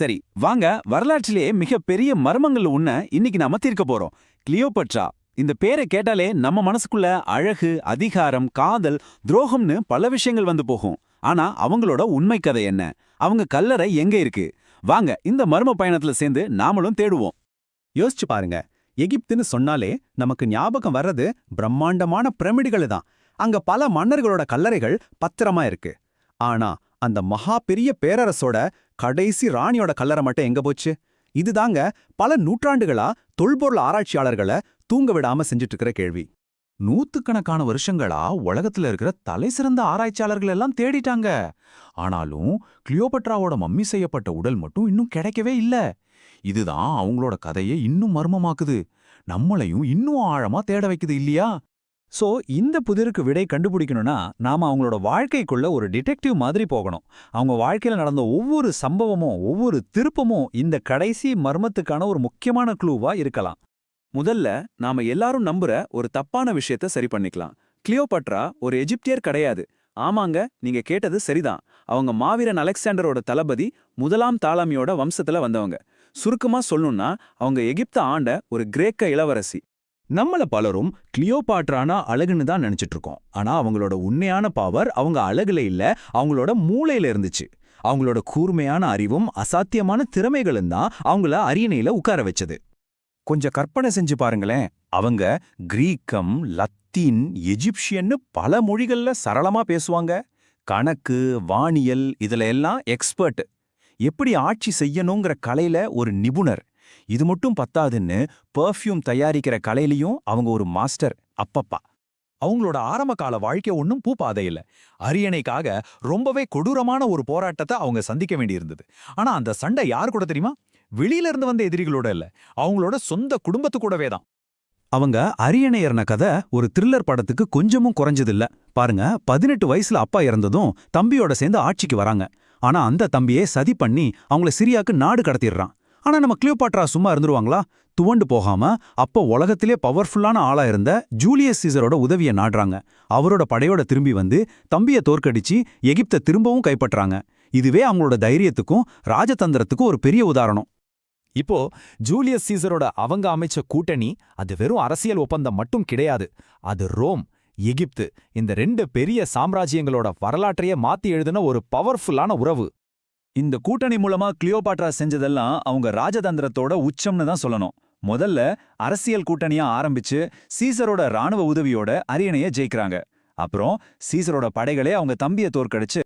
சரி, வாங்க வரலாற்றிலே மிகப்பெரிய மர்மங்கள் ஒண்ண இன்னைக்கு நாம தீர்க்க போறோம். கிளியோபட்ரா. இந்த பேரை கேட்டாலே நம்ம மனசுக்குள்ள அழகு, அதிகாரம், காதல், துரோகம்னு பல விஷயங்கள் வந்து போகும். ஆனா அவங்களோட உண்மை கதை என்ன? அவங்க கல்லறை எங்க இருக்கு? வாங்க இந்த மர்ம பயணத்துல சேர்ந்து நாமளும் தேடுவோம். யோசிச்சு பாருங்க. எகிப்துன்னு சொன்னாலே நமக்கு ஞாபகம் வர்றது பிரம்மாண்டமான பிரமிடுகள் தான். அங்க பல மன்னர்களோட கல்லறைகள் பத்திரமா இருக்கு. ஆனா அந்த மகா பெரிய பேரரசோட கடைசி ராணியோட கல்லறை மட்டும் எங்க போச்சு? இதுதாங்க பல நூற்றாண்டுகளா தொல்பொருள் ஆராய்ச்சியாளர்களை தூங்க விடாம செஞ்சுட்டு இருக்கிற கேள்வி. நூத்துக்கணக்கான வருஷங்களா உலகத்துல இருக்கிற தலை சிறந்த ஆராய்ச்சியாளர்கள் எல்லாம் தேடிட்டாங்க. ஆனாலும் கிளியோபட்ராவோட மம்மி செய்யப்பட்ட உடல் மட்டும் இன்னும் கிடைக்கவே இல்ல. இதுதான் அவங்களோட கதையை இன்னும் மர்மமாக்குது. நம்மளையும் இன்னும் ஆழமா தேட வைக்குது இல்லையா? சோ இந்த புதிருக்கு விடை கண்டுபிடிக்கணும்னா நாம அவங்களோட வாழ்க்கைக்குள்ள ஒரு டிடெக்டிவ் மாதிரி போகணும். அவங்க வாழ்க்கையில நடந்த ஒவ்வொரு சம்பவமும் ஒவ்வொரு திருப்பமும் இந்த கடைசி மர்மத்துக்கான ஒரு முக்கியமான க்ளூவா இருக்கலாம். முதல்ல நாம எல்லாரும் நம்புற ஒரு தப்பான விஷயத்த சரி பண்ணிக்கலாம். கிளியோபட்ரா ஒரு எஜிப்தியர் கிடையாது. ஆமாங்க, நீங்க கேட்டது சரிதான். அவங்க மாவீரன் அலெக்சாண்டரோட தளபதி முதலாம் தாலமியோட வம்சத்துல வந்தவங்க. சுருக்கமா சொல்லணும்னா அவங்க எகிப்த ஆண்ட ஒரு கிரேக்க இளவரசி. நம்மள பலரும் கிளியோபாட்ரானா அழகுன்னு தான் நினைச்சிட்டு இருக்கோம். ஆனா அவங்களோட உண்மையான பவர் அவங்க அழகுல இல்ல, அவங்களோட மூளையில இருந்துச்சு. அவங்களோட கூர்மையான அறிவும் அசாத்தியமான திறமைகளும் தான் அவங்கள அரியணையில உட்கார வச்சது. கொஞ்சம் கற்பனை செஞ்சு பாருங்களேன். அவங்க கிரீக்கம், லத்தீன், எஜிப்சியன்னு பல மொழிகள்ல சரளமா பேசுவாங்க. கணக்கு, வானியல் இதுல எல்லாம் எக்ஸ்பர்ட். எப்படி ஆட்சி செய்யணுங்கிற கலையில ஒரு நிபுணர். இது மட்டும் பத்தாதுன்னு பெர்ஃப்யூம் தயாரிக்கிற கலையிலையும் அவங்க ஒரு மாஸ்டர். அப்பப்பா, அவங்களோட ஆரம்ப கால வாழ்க்கை ஒன்னும் பூப்பாதை இல்ல. அரியணைக்காக ரொம்பவே கொடூரமான ஒரு போராட்டத்தை அவங்க சந்திக்க வேண்டியிருந்தது. ஆனா அந்த சண்டை யார் கூட தெரியுமா? வெளியில இருந்து வந்த எதிரிகளோட இல்ல, அவங்களோட சொந்த குடும்பத்து கூடவே தான். அவங்க அரியணை ஏறின கதை ஒரு த்ரில்லர் படத்துக்கு கொஞ்சமும் குறைஞ்சதில்ல. பாருங்க, 18 வயசுல அப்பா இறந்ததும் தம்பியோட சேர்ந்து ஆட்சிக்கு வராங்க. ஆனா அந்த தம்பியே சதி பண்ணி அவங்கள சிரியாக்கு நாடு கடத்திடுறான். ஆனா நம்ம கிளியோபாட்ரா சும்மா இருந்துருவாங்களா? துவண்டு போகாம அப்ப உலகத்திலே பவர்ஃபுல்லான ஆளா இருந்த ஜூலியஸ் சீசரோட உதவியை நாடுறாங்க. அவரோட படையோட திரும்பி வந்து தம்பிய தோற்கடிச்சு எகிப்தை திரும்பவும் கைப்பற்றாங்க. இதுவே அவங்களோட தைரியத்துக்கும் ராஜதந்திரத்துக்கும் ஒரு பெரிய உதாரணம். இப்போ ஜூலியஸ் சீசரோட அவங்க அமைச்ச கூட்டணி அது வெறும் அரசியல் ஒப்பந்தம் மட்டும் கிடையாது. அது ரோம், எகிப்து இந்த 2 பெரிய சாம்ராஜ்யங்களோட வரலாற்றையே மாத்தி எழுதின ஒரு பவர்ஃபுல்லான உறவு. இந்த கூட்டணி மூலமா கிளியோபாட்ரா செஞ்சதெல்லாம் அவங்க ராஜதந்திரத்தோட உச்சம்னு தான் சொல்லணும். முதல்ல அரசியல் கூட்டணியா ஆரம்பிச்சு சீசரோட ராணுவ உதவியோட அரியணையை ஜெயிக்கிறாங்க. அப்புறம் சீசரோட படைகளே அவங்க தம்பியை தோற்கடிச்சு